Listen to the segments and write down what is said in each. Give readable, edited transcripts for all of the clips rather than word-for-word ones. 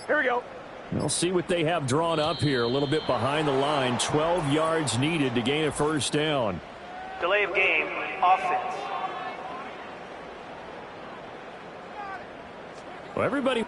Here we go. We'll see what they have drawn up here. A little bit behind the line. 12 yards needed to gain a first down. Delay of game, offense. Well, everybody...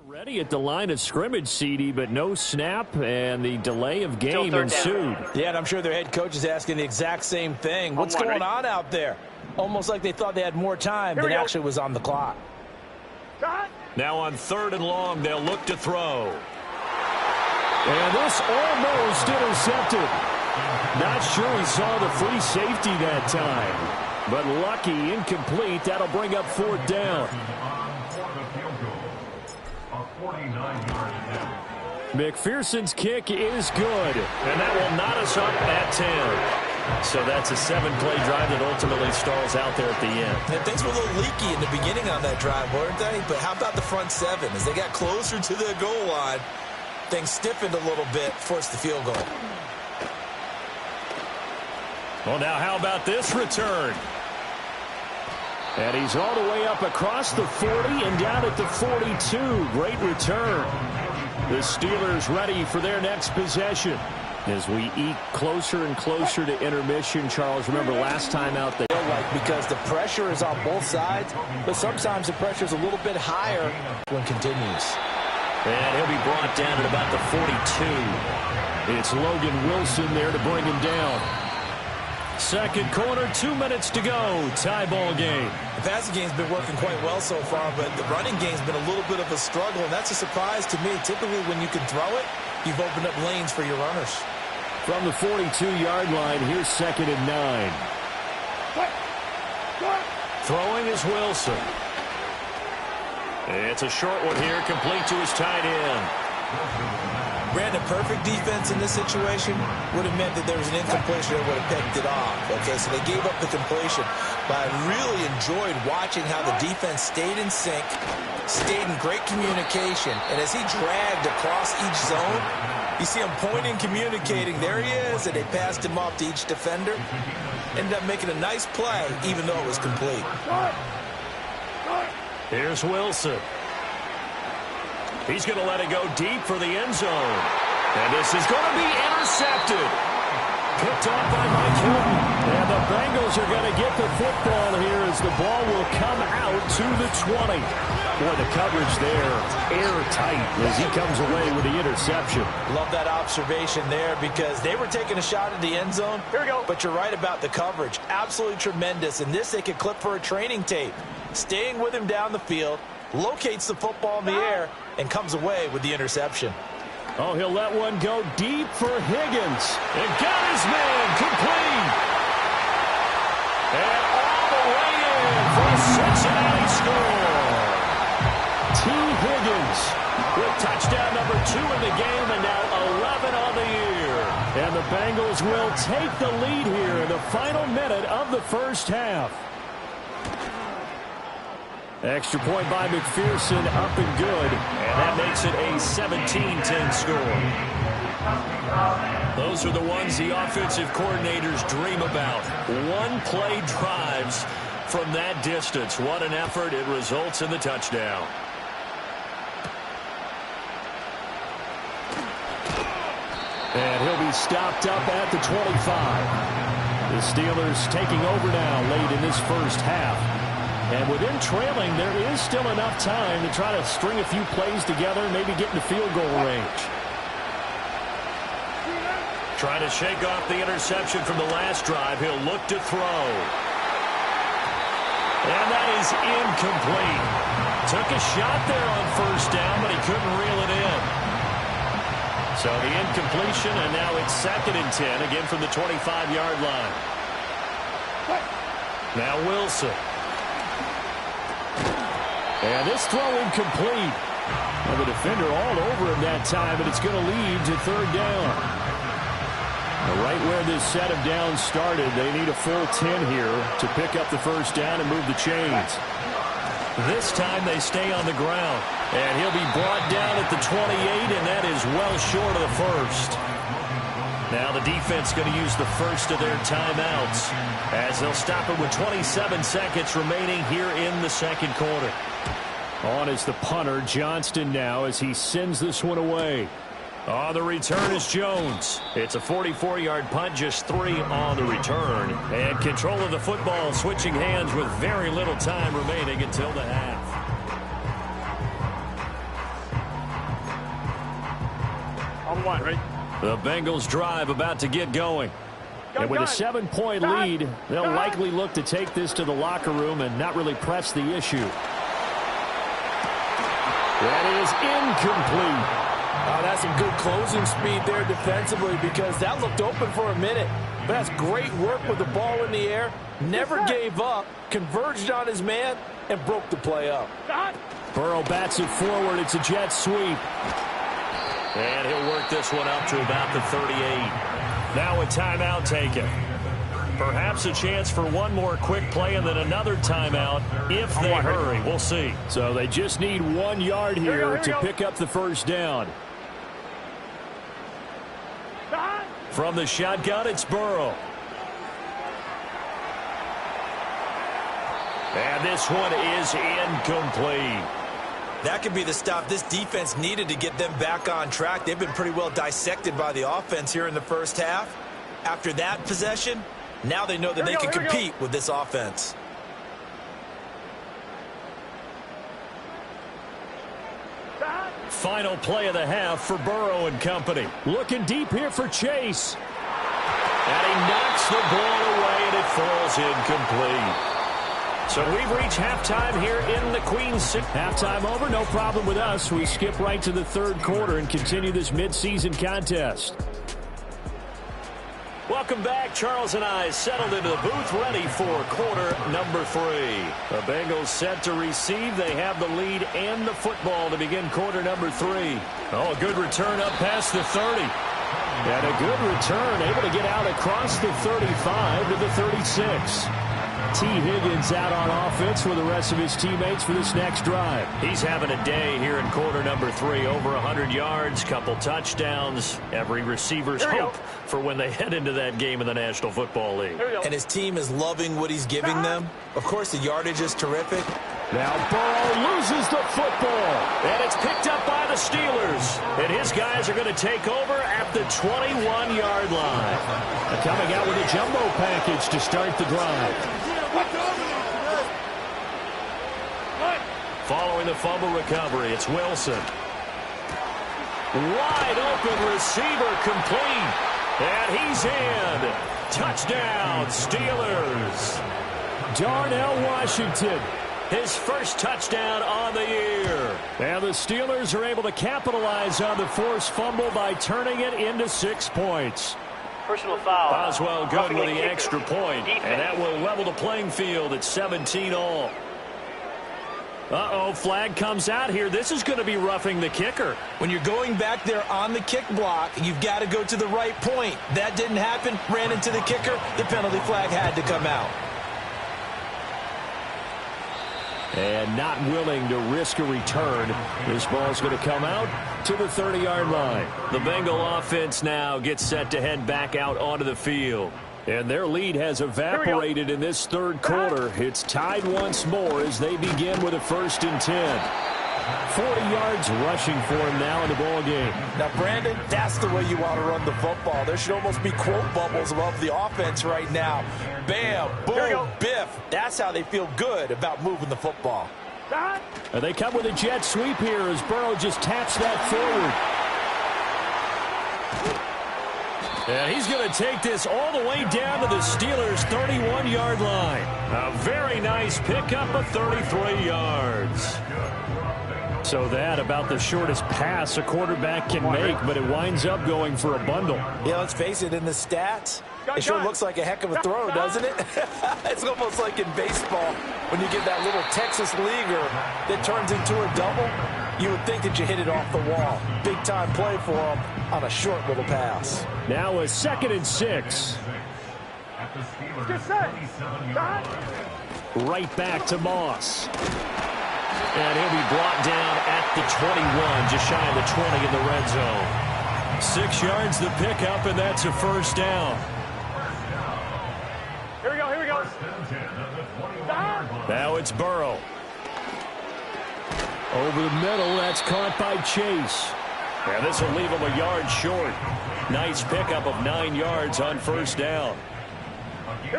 Ready at the line of scrimmage, CD, but no snap, and the delay of game ensued. Yeah, and I'm sure their head coach is asking the exact same thing. What's going on out there? Almost like they thought they had more time than actually was on the clock. Now on 3rd and long, they'll look to throw. And this almost intercepted. Not sure he saw the free safety that time, but lucky, incomplete. That'll bring up 4th down. McPherson's kick is good, and that will knot us up at 10. So that's a 7-play drive that ultimately stalls out there at the end. And things were a little leaky in the beginning on that drive, weren't they? But how about the front 7? As they got closer to the goal line, things stiffened a little bit, forced the field goal. Well, now how about this return? And he's all the way up across the 40 and down at the 42. Great return. The Steelers ready for their next possession. As we eke closer and closer to intermission, Charles, remember last time out they because the pressure is on both sides, but sometimes the pressure is a little bit higher when continues. And he'll be brought down at about the 42. It's Logan Wilson there to bring him down. Second quarter, 2 minutes to go. Tie ball game. The passing game's been working quite well so far, but the running game's been a little bit of a struggle, and that's a surprise to me. Typically, when you can throw it, you've opened up lanes for your runners. From the 42-yard line, here's 2nd and 9. Throwing is Wilson. It's a short one here, complete to his tight end. Brandon, perfect defense in this situation would have meant that there was an incompletion that would have picked it off. Okay, so they gave up the completion. But I really enjoyed watching how the defense stayed in sync, stayed in great communication. And as he dragged across each zone, you see him pointing, communicating. There he is, and they passed him off to each defender. Ended up making a nice play, even though it was complete. Here's Wilson. He's going to let it go deep for the end zone. And this is going to be intercepted. Picked off by Mike Hilton. And the Bengals are going to get the football here as the ball will come out to the 20. Boy, the coverage there, airtight as he comes away with the interception. Love that observation there because they were taking a shot at the end zone. Here we go. But you're right about the coverage. Absolutely tremendous. And this they could clip for a training tape. Staying with him down the field, locates the football in the air, and comes away with the interception. Oh, he'll let one go deep for Higgins. And got his man complete. And all the way in for a Cincinnati score. T. Higgins with touchdown number 2 in the game and now 11 on the year. And the Bengals will take the lead here in the final minute of the first half. Extra point by McPherson, up and good. And that makes it a 17-10 score. Those are the ones the offensive coordinators dream about. One-play drives from that distance. What an effort. It results in the touchdown. And he'll be stopped up at the 25. The Steelers taking over now late in this first half. And within trailing, there is still enough time to try to string a few plays together, maybe get into field goal range. Trying to shake off the interception from the last drive. He'll look to throw. And that is incomplete. Took a shot there on first down, but he couldn't reel it in. So the incompletion, and now it's 2nd and 10, again from the 25-yard line. Now Wilson. And this throw incomplete. And the defender all over him that time, and it's going to lead to 3rd down. Right where this set of downs started, they need a full 10 here to pick up the first down and move the chains. This time they stay on the ground, and he'll be brought down at the 28, and that is well short of the first. Now the defense going to use the first of their timeouts as they'll stop it with 27 seconds remaining here in the 2nd quarter. On is the punter, Johnston, now as he sends this one away. On the return is Jones. It's a 44-yard punt, just 3 on the return. And control of the football switching hands with very little time remaining until the half. On one, right? The Bengals drive about to get going. And with a 7-point lead, they'll likely look to take this to the locker room and not really press the issue. That is incomplete. Oh, that's some good closing speed there defensively because that looked open for a minute. But that's great work with the ball in the air. Never gave up, converged on his man, and broke the play up. Burrow bats it forward. It's a jet sweep. And he'll work this one up to about the 38. Now a timeout taken. Perhaps a chance for one more quick play and then another timeout if they hurry. We'll see. So they just need 1 yard here to pick up the first down. From the shotgun, it's Burrow. And this one is incomplete. That could be the stop this defense needed to get them back on track. They've been pretty well dissected by the offense here in the first half. After that possession, now they know that they can compete with this offense. Final play of the half for Burrow and company. Looking deep here for Chase. And he knocks the ball away, and it falls incomplete. So we've reached halftime here in the Queen City. Halftime over, no problem with us. We skip right to the 3rd quarter and continue this midseason contest. Welcome back. Charles and I settled into the booth ready for quarter number 3. The Bengals set to receive. They have the lead and the football to begin quarter number 3. Oh, a good return up past the 30. And a good return, able to get out across the 35 to the 36. T. Higgins out on offense with the rest of his teammates for this next drive. He's having a day here in quarter number 3. Over 100 yards, couple touchdowns. Every receiver's hope for when they head into that game in the National Football League. And his team is loving what he's giving them. Of course, the yardage is terrific. Now Burrow loses the football, and it's picked up by the Steelers. And his guys are going to take over at the 21-yard line. And coming out with a jumbo package to start the drive. Following the fumble recovery, it's Wilson. Wide open receiver complete. And he's in. Touchdown, Steelers. Darnell Washington, his first touchdown on the year. And the Steelers are able to capitalize on the forced fumble by turning it into 6 points. Personal foul. Boswell good with the extra point, Defense. and that will level the playing field at 17 all. Uh-oh, flag comes out here. This is going to be roughing the kicker. When you're going back there on the kick block, you've got to go to the right point. That didn't happen. Ran into the kicker. The penalty flag had to come out. And not willing to risk a return. This ball's going to come out to the 30-yard line. The Bengal offense now gets set to head back out onto the field. And their lead has evaporated in this 3rd quarter. It's tied once more as they begin with a 1st and 10. 40 yards rushing for him now in the ball game. Now, Brandon, that's the way you want to run the football. There should almost be quote bubbles above the offense right now. Bam, boom, biff. That's how they feel good about moving the football. And they come with a jet sweep here as Burrow just taps that forward. And he's going to take this all the way down to the Steelers' 31-yard line. A very nice pickup of 33 yards. So that about the shortest pass a quarterback can make, but it winds up going for a bundle. Yeah, let's face it, in the stats, it sure looks like a heck of a throw, doesn't it? It's almost like in baseball when you get that little Texas leaguer that turns into a double. You would think that you hit it off the wall. Big-time play for him on a short little pass. Now a 2nd and 6. Right back to Moss. And he'll be brought down at the 21, just shy of the 20 in the red zone. 6 yards the pickup, and that's a first down. Here we go. Now it's Burrow. Over the middle, that's caught by Chase. And this will leave him a yard short. Nice pickup of 9 yards on first down.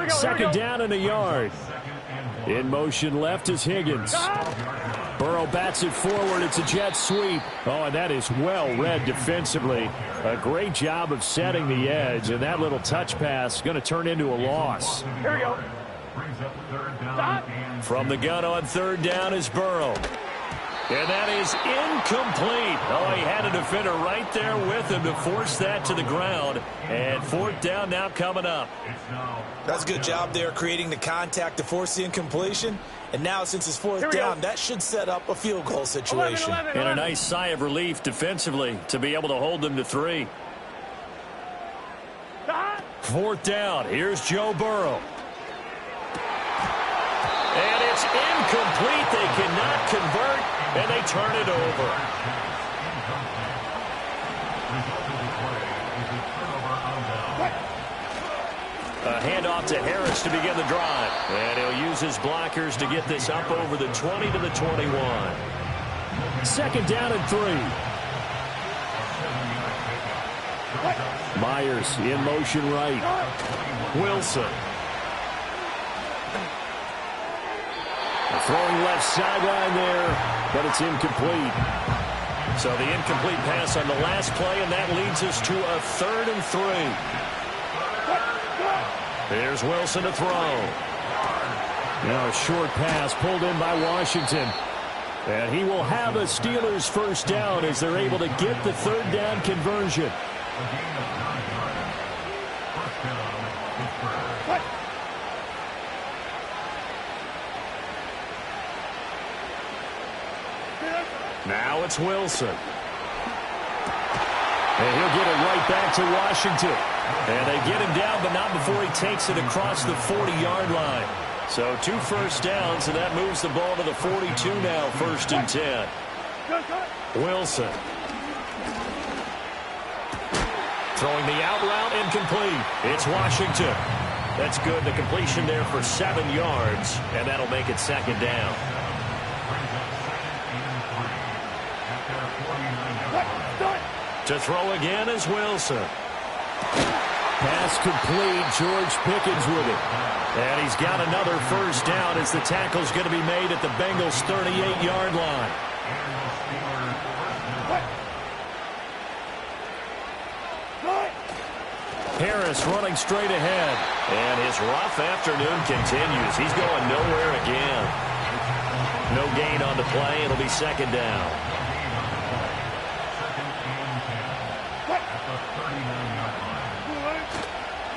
Second down and a yard. In motion left is Higgins. Burrow bats it forward. It's a jet sweep. Oh, and that is well read defensively. A great job of setting the edge, and that little touch pass is going to turn into a loss. Here we go. From the gun on third down is Burrow. And that is incomplete. Oh, he had a defender right there with him to force that to the ground. And fourth down now coming up. That's a good job there creating the contact to force the incompletion. And now since it's fourth down, that should set up a field goal situation. 11. And a nice sigh of relief defensively to be able to hold them to 3. Fourth down. Here's Joe Burrow. And it's incomplete. They cannot convert, and they turn it over. A handoff to Harris to begin the drive. And he'll use his blockers to get this up over the 20 to the 21. Second down and 3. Myers in motion right. Wilson. Throwing left sideline there, but it's incomplete. So the incomplete pass on the last play, and that leads us to a 3rd and 3. Here's Wilson to throw. Now a short pass pulled in by Washington. And he will have a Steelers first down as they're able to get the third down conversion. Now it's Wilson. And he'll get it right back to Washington. And they get him down, but not before he takes it across the 40-yard line. So 2 first downs, and that moves the ball to the 42 now, 1st and 10. Wilson. Throwing the out route, incomplete. It's Washington. That's good. The completion there for 7 yards, and that'll make it 2nd down. To throw again is Wilson. Pass complete. George Pickens with it. And he's got another first down as the tackle's going to be made at the Bengals' 38-yard line. Harris running straight ahead. And his rough afternoon continues. He's going nowhere again. No gain on the play. It'll be 2nd down.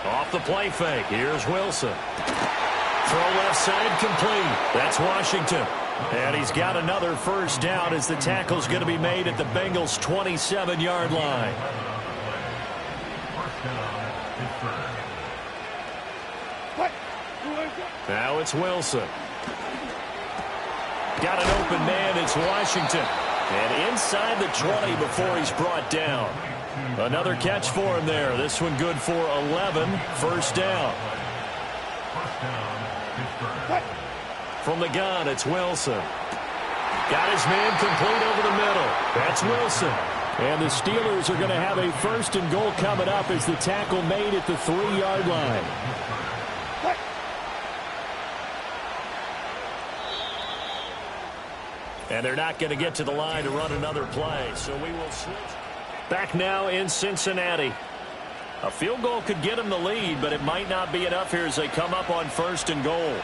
Off the play fake. Here's Wilson. Throw left side complete. That's Washington. And he's got another first down as the tackle's going to be made at the Bengals' 27-yard line. Now it's Wilson. Got an open man. It's Washington. And inside the 20 before he's brought down. Another catch for him there. This one good for 11. First down. From the gun, it's Wilson. Got his man complete over the middle. That's Wilson. And the Steelers are going to have a 1st and goal coming up as the tackle made at the 3-yard line. And they're not going to get to the line to run another play, so we will switch. Back now in Cincinnati. A field goal could get them the lead, but it might not be enough here as they come up on 1st and goal.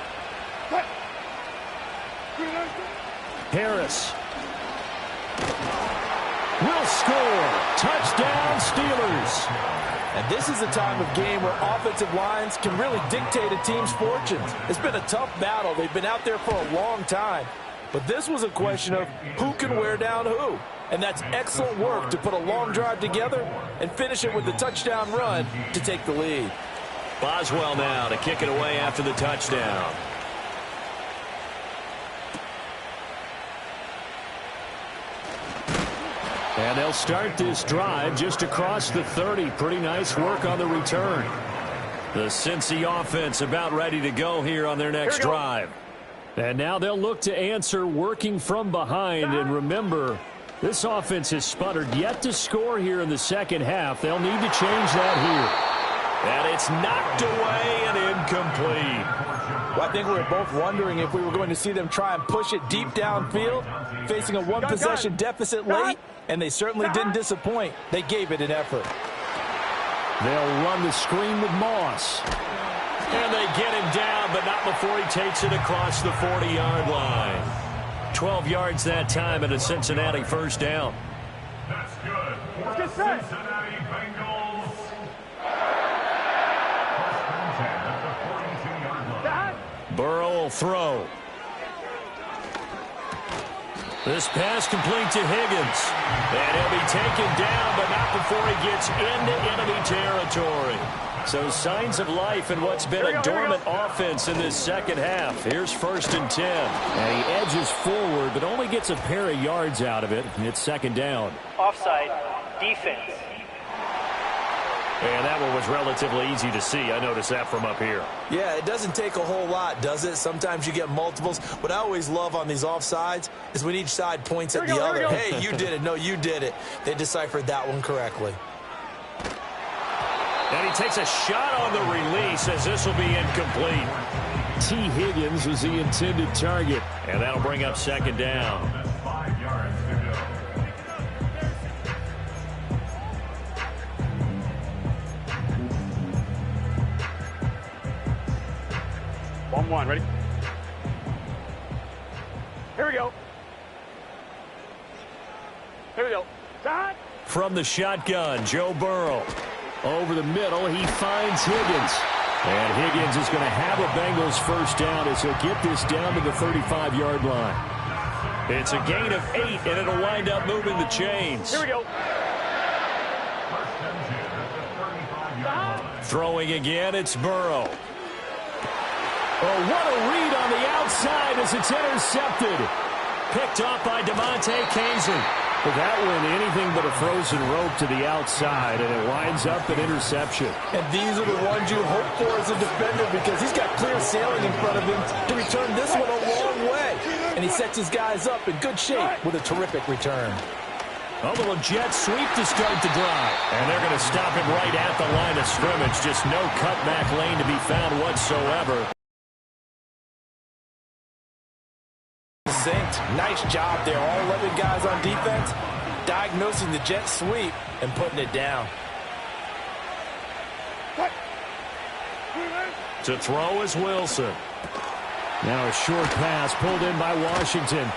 Harris will score. Touchdown, Steelers. And this is a time of game where offensive lines can really dictate a team's fortunes. It's been a tough battle. They've been out there for a long time. But this was a question of who can wear down who. And that's excellent work to put a long drive together and finish it with the touchdown run to take the lead. Boswell now to kick it away after the touchdown. And they'll start this drive just across the 30. Pretty nice work on the return. The Cincy offense about ready to go here on their next drive. And now they'll look to answer working from behind. And remember, this offense has sputtered yet to score here in the second half. They'll need to change that here. And it's knocked away and incomplete. Well, I think we were both wondering if we were going to see them try and push it deep downfield, facing a one-possession deficit late, and they certainly didn't disappoint. They gave it an effort. They'll run the screen with Moss. And they get him down, but not before he takes it across the 40-yard line. 12 yards that time and a Cincinnati first down. That's good. Cincinnati Bengals. Burrow will throw. This pass complete to Higgins. And he'll be taken down, but not before he gets into enemy territory. So signs of life in what's been a dormant offense in this second half. Here's 1st and 10. And he edges forward, but only gets a pair of yards out of it. And it's 2nd down. Offside. Defense. And that one was relatively easy to see. I noticed that from up here. Yeah, it doesn't take a whole lot, does it? Sometimes you get multiples. What I always love on these offsides is when each side points at the other. Hey, you did it. No, you did it. They deciphered that one correctly. And he takes a shot on the release as this will be incomplete. T. Higgins was the intended target. And that'll bring up 2nd down. 5 yards to go. 1-1, ready? Here we go. Here we go. Shot. From the shotgun, Joe Burrow. Over the middle, he finds Higgins. And Higgins is going to have a Bengals first down as he'll get this down to the 35-yard line. It's a gain of 8, and it'll wind up moving the chains. Here we go. Throwing again, it's Burrow. Oh, what a read on the outside as it's intercepted. Picked off by DeMonte Kingsley. But that one, anything but a frozen rope to the outside, and it winds up an interception. And these are the ones you hope for as a defender because he's got clear sailing in front of him to return this one a long way. And he sets his guys up in good shape with a terrific return. A little jet sweep to start the drive. And they're going to stop him right at the line of scrimmage. Just no cutback lane to be found whatsoever. Synced. Nice job there. All 11 guys on defense diagnosing the jet sweep and putting it down. To throw is Wilson. Now a short pass pulled in by Washington.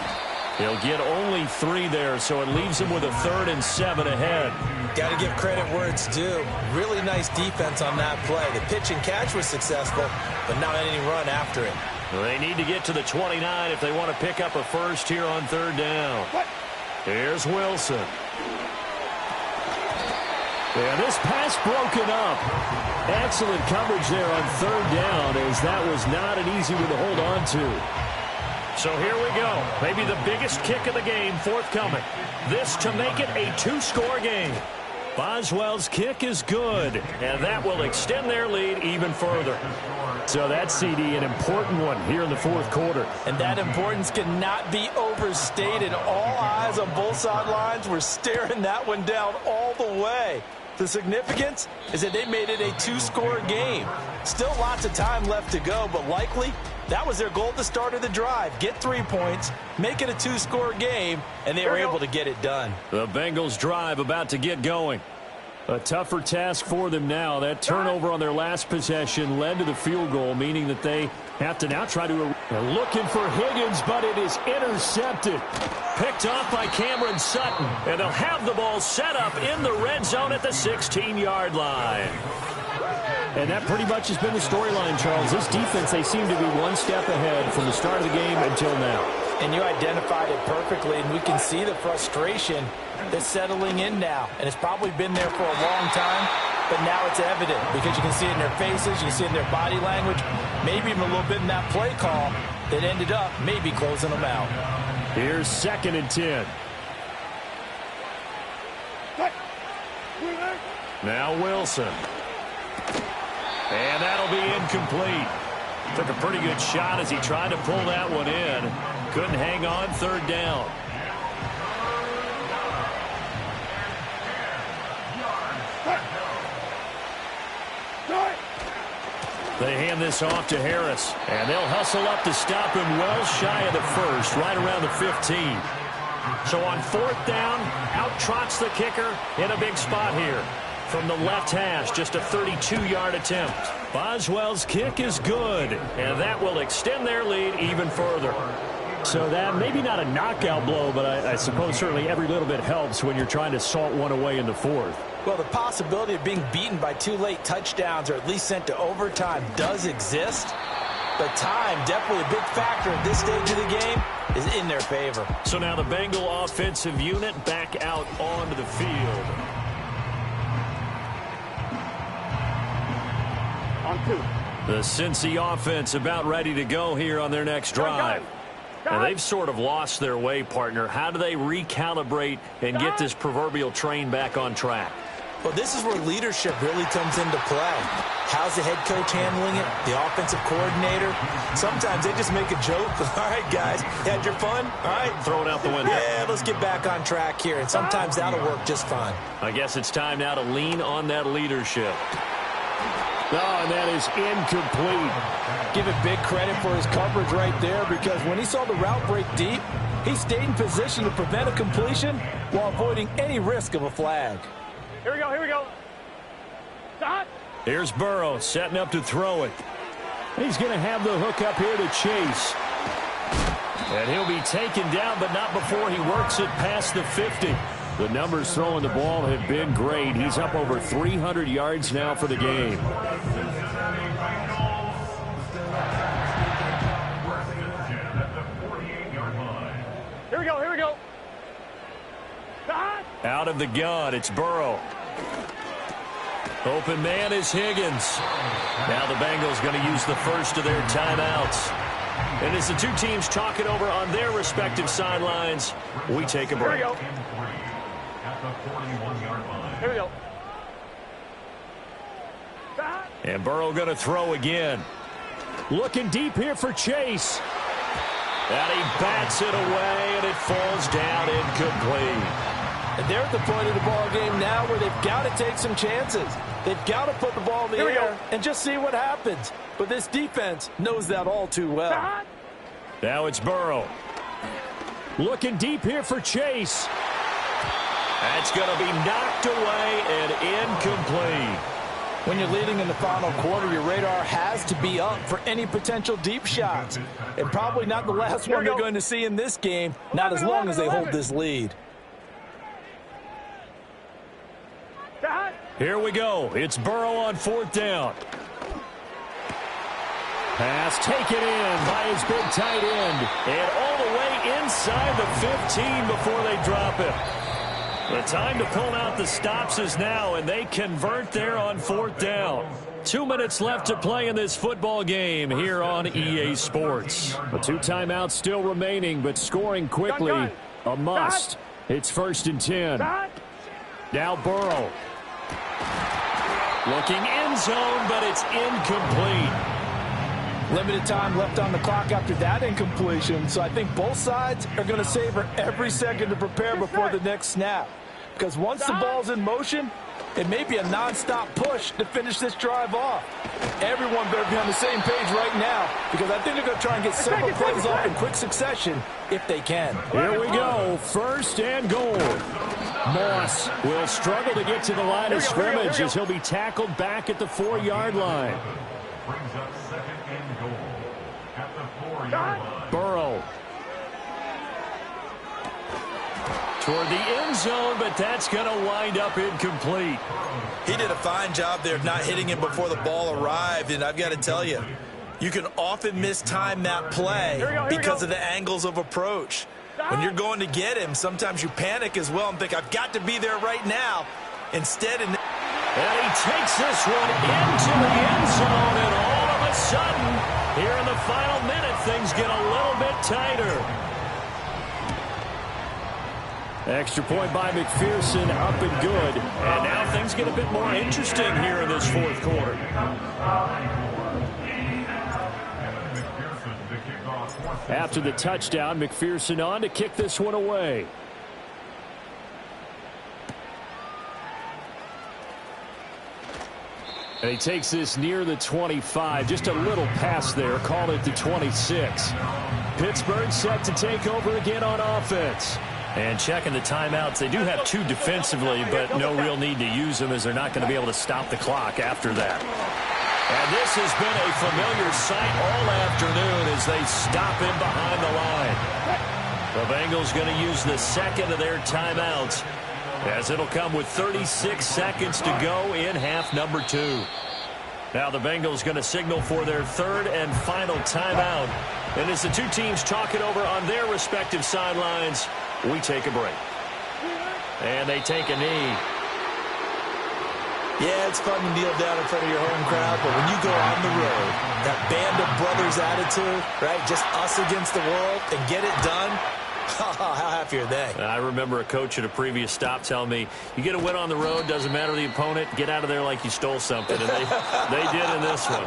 He'll get only 3 there, so it leaves him with a 3rd and 7 ahead. Got to give credit where it's due. Really nice defense on that play. The pitch and catch was successful, but not any run after it. They need to get to the 29 if they want to pick up a first here on 3rd down. Here's Wilson. And this pass broken up. Excellent coverage there on 3rd down as that was not an easy one to hold on to. So here we go. Maybe the biggest kick of the game forthcoming. This to make it a 2-score game. Boswell's kick is good, and that will extend their lead even further. So that CD, an important one here in the 4th quarter. And that importance cannot be overstated. All eyes on both sidelines were staring that one down all the way. The significance is that they made it a 2-score game. Still lots of time left to go, but likely that was their goal at the start of the drive. Get 3 points, make it a 2-score game, and they were able to get it done. The Bengals drive about to get going. A tougher task for them now. That turnover on their last possession led to the field goal, meaning that they have to now try to... Looking for Higgins, but it is intercepted. Picked off by Cameron Sutton. And they'll have the ball set up in the red zone at the 16-yard line. And that pretty much has been the storyline, Charles. This defense, they seem to be one step ahead from the start of the game until now. And you identified it perfectly, and we can see the frustration that's settling in now. And it's probably been there for a long time, but now it's evident because you can see it in their faces, you can see it in their body language, maybe even a little bit in that play call that ended up maybe closing them out. Here's 2nd and 10. Now Wilson. And that'll be incomplete. Took a pretty good shot as he tried to pull that one in. Couldn't hang on 3rd down. They hand this off to Harris. And they'll hustle up to stop him well shy of the 1st, right around the 15. So on 4th down, out trots the kicker in a big spot here. From the left hash, just a 32-yard attempt. Boswell's kick is good, and that will extend their lead even further. So that maybe not a knockout blow, but I suppose certainly every little bit helps when you're trying to salt one away in the 4th. Well, the possibility of being beaten by 2 late touchdowns or at least sent to overtime does exist. But time, definitely a big factor at this stage of the game, is in their favor. So now the Bengal offensive unit back out onto the field. On 2. The Cincy offense about ready to go here on their next drive. And they've sort of lost their way, partner. How do they recalibrate and get this proverbial train back on track? Well, this is where leadership really comes into play. How's the head coach handling it? The offensive coordinator? Sometimes they just make a joke. All right, guys, had your fun? All right. Throw it out the window. Yeah, let's get back on track here. And sometimes that'll work just fine. I guess it's time now to lean on that leadership. Oh, and that is incomplete. Give it big credit for his coverage right there, because when he saw the route break deep, he stayed in position to prevent a completion while avoiding any risk of a flag. Here we go, here we go. Stop. Here's Burrow setting up to throw it. He's going to have the hook up here to Chase. And he'll be taken down, but not before he works it past the 50. The numbers throwing the ball have been great. He's up over 300 yards now for the game. Here we go, here we go. Out of the gun, it's Burrow. Open man is Higgins. Now the Bengals going to use the first of their timeouts. And as the two teams talk it over on their respective sidelines, we take a break. Here we go. Here we go. And Burrow going to throw again. Looking deep here for Chase. And he bats it away, and it falls down incomplete. And they're at the point of the ball game now where they've got to take some chances. They've got to put the ball in the air and just see what happens. But this defense knows that all too well. Now it's Burrow. Looking deep here for Chase. That's going to be knocked away and incomplete. When you're leading in the final quarter, your radar has to be up for any potential deep shots. And probably not the last one you're going to see in this game, not as long as they hold this lead. Here we go. It's Burrow on 4th down. Pass taken in by his big tight end. And all the way inside the 15 before they drop it. The time to pull out the stops is now, and they convert there on 4th down. 2 minutes left to play in this football game here on EA Sports. The 2 timeouts still remaining, but scoring quickly, a must. It's 1st and 10. Now Burrow. Looking end zone, but it's incomplete. Limited time left on the clock after that incompletion, so I think both sides are going to savor every second to prepare before the next snap. Because once the ball's in motion, it may be a nonstop push to finish this drive off. Everyone better be on the same page right now, because I think they're going to try and get several plays off in quick succession if they can. Here we go, 1st and goal. Moss will struggle to get to the line of scrimmage as he'll be tackled back at the 4-yard line. Brings up second and goal at the 4-yard line. Burrow. Toward the end zone, but that's going to wind up incomplete. He did a fine job there not hitting him before the ball arrived, and I've got to tell you, you can often mistime that play because of the angles of approach. When you're going to get him, sometimes you panic as well and think, I've got to be there right now. Instead, and he takes this one into the end zone, and all of a sudden, here in the final minute, things get a little bit tighter. Extra point by McPherson, up and good. And now things get a bit more interesting here in this fourth quarter. After the touchdown, McPherson on to kick this one away. And he takes this near the 25. Just a little pass there. Call it the 26. Pittsburgh set to take over again on offense. And checking the timeouts, they do have 2 defensively, but no real need to use them as they're not going to be able to stop the clock after that. And this has been a familiar sight all afternoon as they stop him behind the line. The Bengals going to use the second of their timeouts as it'll come with 36 seconds to go in half number 2. Now the Bengals going to signal for their third and final timeout. And as the two teams talk it over on their respective sidelines, we take a break. And they take a knee. Yeah, it's fun to kneel down in front of your home crowd, but when you go on the road, that band of brothers attitude, right, just us against the world, and get it done, how happy are they? I remember a coach at a previous stop telling me, you get a win on the road, doesn't matter the opponent, get out of there like you stole something. And they did in this one.